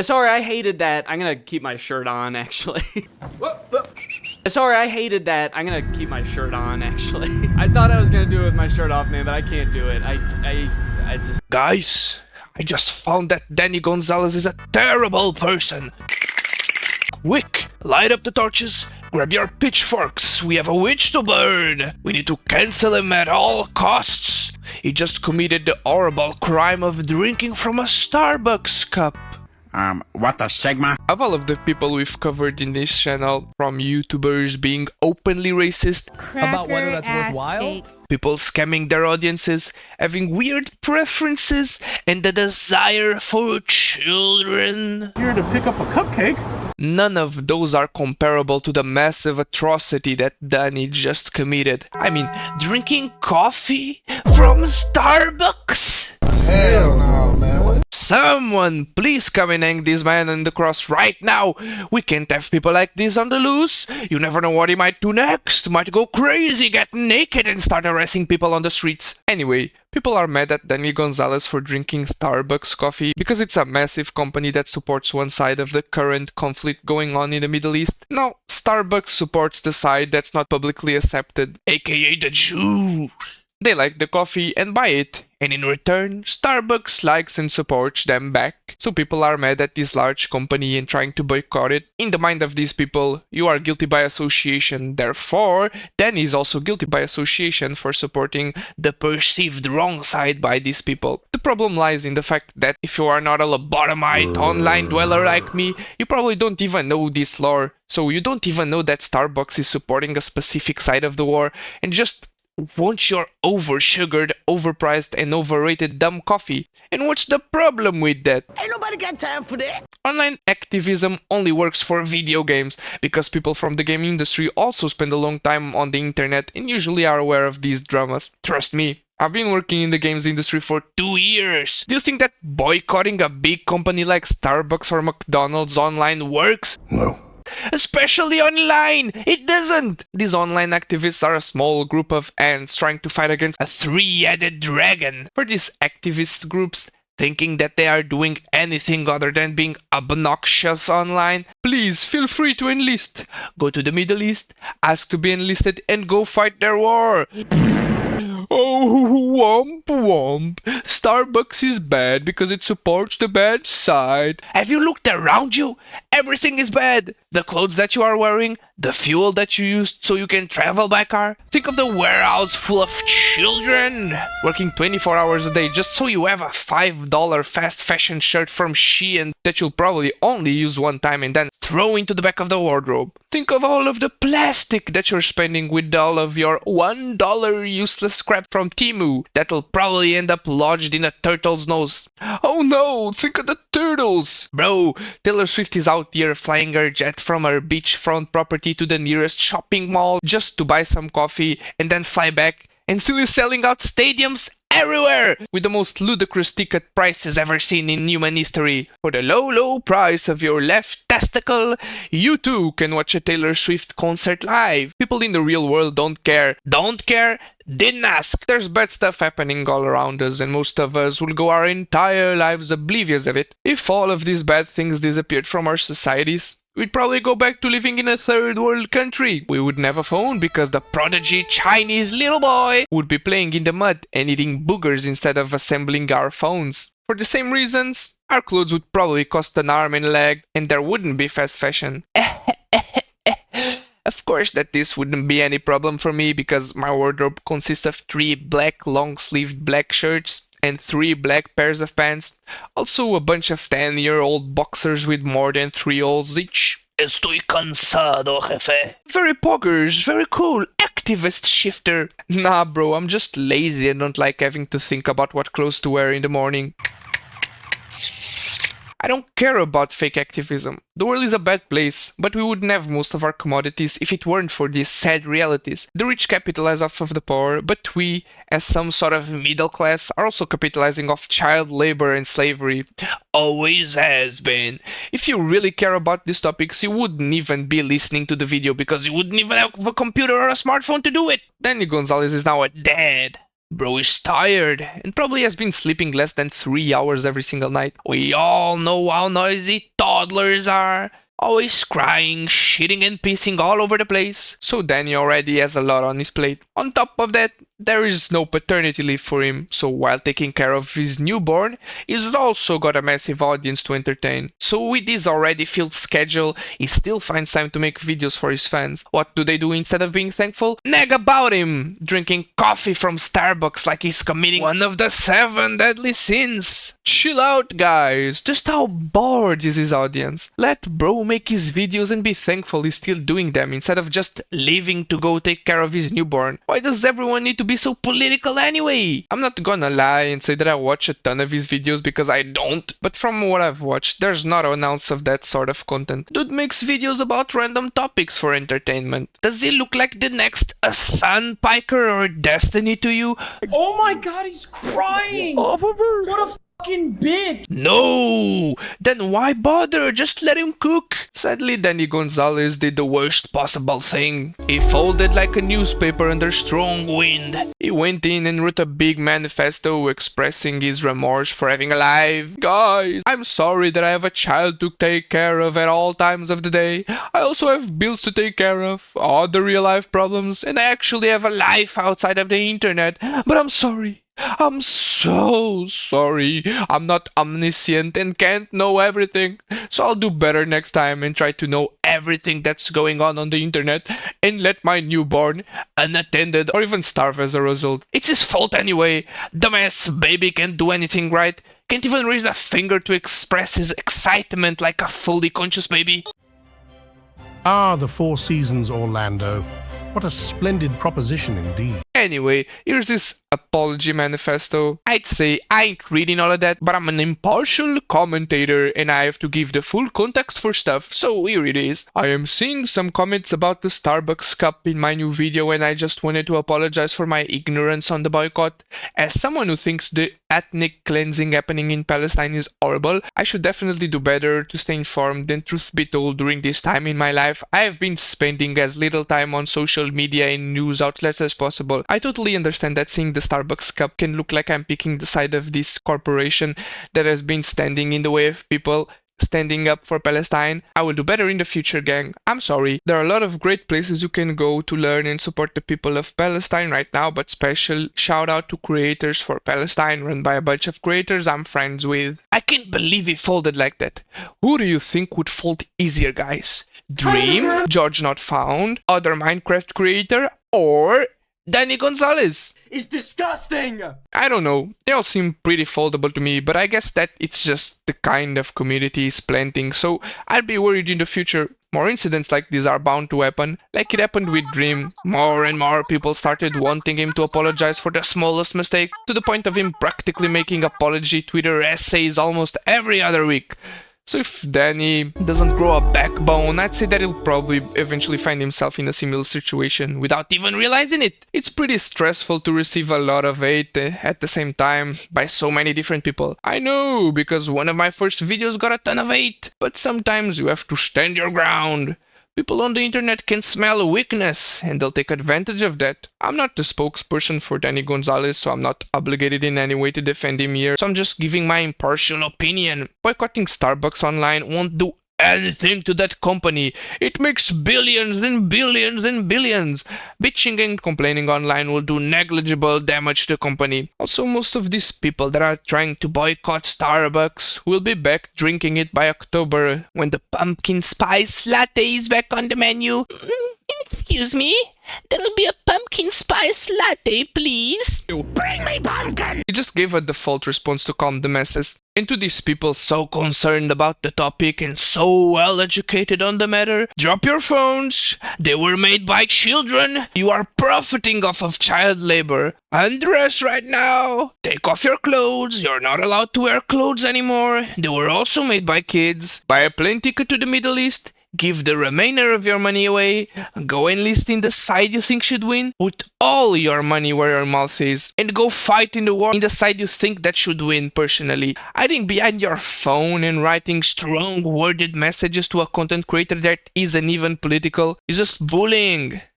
Sorry, I hated that. I'm gonna keep my shirt on, actually. Sorry, I hated that. I'm gonna keep my shirt on, actually. I thought I was gonna do it with my shirt off, man, but I can't do it. I just... Guys, I just found that Danny Gonzalez is a terrible person. Quick, light up the torches, grab your pitchforks, we have a witch to burn. We need to cancel him at all costs. He just committed the horrible crime of drinking from a Starbucks cup. What a Sigma? Of all of the people we've covered in this channel, from YouTubers being openly racist, about whether that's worthwhile, people scamming their audiences, having weird preferences, and the desire for children. here to pick up a cupcake. None of those are comparable to the massive atrocity that Danny just committed. I mean, drinking coffee from Starbucks? Hell no, man. What? Someone please come and hang this man on the cross right now. We can't have people like this on the loose. You never know what he might do next. Might go crazy, get naked and start arresting people on the streets. Anyway, people are mad at Danny Gonzalez for drinking Starbucks coffee because it's a massive company that supports one side of the current conflict going on in the Middle East. Now, Starbucks supports the side that's not publicly accepted, aka the Jews. They like the coffee and buy it, and in return, Starbucks likes and supports them back. So people are mad at this large company and trying to boycott it. In the mind of these people, you are guilty by association. Therefore, Danny is also guilty by association for supporting the perceived wrong side by these people. The problem lies in the fact that if you are not a lobotomite online dweller like me, you probably don't even know this lore. So you don't even know that Starbucks is supporting a specific side of the war and just want your over-sugared, overpriced and overrated dumb coffee. And what's the problem with that? Ain't nobody got time for that. Online activism only works for video games, because people from the game industry also spend a long time on the internet and usually are aware of these dramas. Trust me, I've been working in the games industry for 2 years. Do you think that boycotting a big company like Starbucks or McDonald's online works? No. Especially online! It doesn't! These online activists are a small group of ants trying to fight against a three-headed dragon. For these activist groups, thinking that they are doing anything other than being obnoxious online, please feel free to enlist. Go to the Middle East, ask to be enlisted, and go fight their war. Oh, womp womp. Starbucks is bad because it supports the bad side. Have you looked around you? Everything is bad. The clothes that you are wearing, the fuel that you used so you can travel by car. Think of the warehouse full of children working 24 hours a day just so you have a $5 fast fashion shirt from Shein that you'll probably only use one time and then throw into the back of the wardrobe. Think of all of the plastic that you're spending with all of your $1 useless scrap from Temu that'll probably end up lodged in a turtle's nose. Oh no, think of the turtles. Bro, Taylor Swift is out here flying her jet from her beachfront property to the nearest shopping mall just to buy some coffee and then fly back, and still is selling out stadiums everywhere with the most ludicrous ticket prices ever seen in human history. For the low price of your left testicle, you too can watch a Taylor Swift concert live. People in the real world don't care. Don't care? Didn't ask. There's bad stuff happening all around us, and most of us will go our entire lives oblivious of it. If all of these bad things disappeared from our societies, we'd probably go back to living in a third world country. We would never phone because the prodigy Chinese little boy would be playing in the mud and eating boogers instead of assembling our phones. For the same reasons, our clothes would probably cost an arm and a leg, and there wouldn't be fast fashion. Of course that this wouldn't be any problem for me because my wardrobe consists of 3 black long-sleeved black shirts and 3 black pairs of pants. Also a bunch of 10-year-old boxers with more than 3 holes each. Estoy cansado, jefe. Very poggers, very cool, activist shifter. Nah bro, I'm just lazy and don't like having to think about what clothes to wear in the morning. I don't care about fake activism. The world is a bad place, but we wouldn't have most of our commodities if it weren't for these sad realities. The rich capitalize off of the poor, but we, as some sort of middle class, are also capitalizing off child labor and slavery. Always has been. If you really care about these topics, you wouldn't even be listening to the video because you wouldn't even have a computer or a smartphone to do it. Danny Gonzalez is now a dad. Bro is tired and probably has been sleeping less than 3 hours every single night. We all know how noisy toddlers are. Always crying, shitting and pissing all over the place. So Danny already has a lot on his plate. On top of that, there is no paternity leave for him, so while taking care of his newborn, he's also got a massive audience to entertain. So with this already filled schedule, he still finds time to make videos for his fans. What do they do instead of being thankful? Nag about him, drinking coffee from Starbucks like he's committing one of the 7 deadly sins. Chill out, guys. Just how bored is his audience? Let bro make his videos and be thankful he's still doing them instead of just leaving to go take care of his newborn. Why does everyone need to be so political anyway? I'm not gonna lie and say that I watch a ton of his videos because I don't, but from what I've watched, there's not an ounce of that sort of content. Dude makes videos about random topics for entertainment. Does he look like the next Sun Piker or Destiny to you? Oh my god, he's crying! What a fucking bitch! No! Then why bother? Just let him cook. Sadly, Danny Gonzalez did the worst possible thing. He folded like a newspaper under strong wind. He went in and wrote a big manifesto expressing his remorse for having a life. Guys, I'm sorry that I have a child to take care of at all times of the day. I also have bills to take care of, other real life problems, and I actually have a life outside of the internet. But I'm sorry. I'm so sorry. I'm not omniscient and can't know everything. So I'll do better next time and try to know everything that's going on the internet and let my newborn unattended or even starve as a result. It's his fault anyway. Dumbass baby can't do anything right. Can't even raise a finger to express his excitement like a fully conscious baby. Ah, the Four Seasons Orlando. What a splendid proposition indeed. Anyway, here's this apology manifesto. I'd say I ain't reading all of that, but I'm an impartial commentator and I have to give the full context for stuff, so here it is. I am seeing some comments about the Starbucks cup in my new video and I just wanted to apologize for my ignorance on the boycott. As someone who thinks the ethnic cleansing happening in Palestine is horrible, I should definitely do better to stay informed. And truth be told, during this time in my life, I have been spending as little time on social media and news outlets as possible. I totally understand that seeing the Starbucks cup can look like I'm picking the side of this corporation that has been standing in the way of people standing up for Palestine. I will do better in the future, gang. I'm sorry. There are a lot of great places you can go to learn and support the people of Palestine right now, but special shout out to Creators for Palestine, run by a bunch of creators I'm friends with. I can't believe he folded like that. Who do you think would fold easier, guys? Dream, George Not Found, other Minecraft creator, or Danny Gonzalez? It's disgusting! I don't know, they all seem pretty foldable to me, but I guess that it's just the kind of community he's planting, so I'd be worried in the future. More incidents like these are bound to happen, like it happened with Dream. More and more people started wanting him to apologize for the smallest mistake, to the point of him practically making apology Twitter essays almost every other week. So if Danny doesn't grow a backbone, I'd say that he'll probably eventually find himself in a similar situation without even realizing it. It's pretty stressful to receive a lot of hate at the same time by so many different people. I know, because one of my first videos got a ton of hate, but sometimes you have to stand your ground. People on the internet can smell weakness, and they'll take advantage of that. I'm not the spokesperson for Danny Gonzalez, so I'm not obligated in any way to defend him here, so I'm just giving my impartial opinion. Boycotting Starbucks online won't do anything to that company. It makes billions and billions and billions. Bitching and complaining online will do negligible damage to the company. Also, most of these people that are trying to boycott Starbucks will be back drinking it by October when the pumpkin spice latte is back on the menu. Excuse me? There'll be a pumpkin spice latte, please. Bring me pumpkin! He just gave a default response to calm the masses. And to these people so concerned about the topic and so well educated on the matter, drop your phones. They were made by children. You are profiting off of child labor. Undress right now. Take off your clothes. You're not allowed to wear clothes anymore. They were also made by kids. Buy a plane ticket to the Middle East. Give the remainder of your money away, go enlist in the side you think should win, put all your money where your mouth is, and go fight in the war in the side you think that should win personally. Hiding behind your phone and writing strong worded messages to a content creator that isn't even political is just bullying.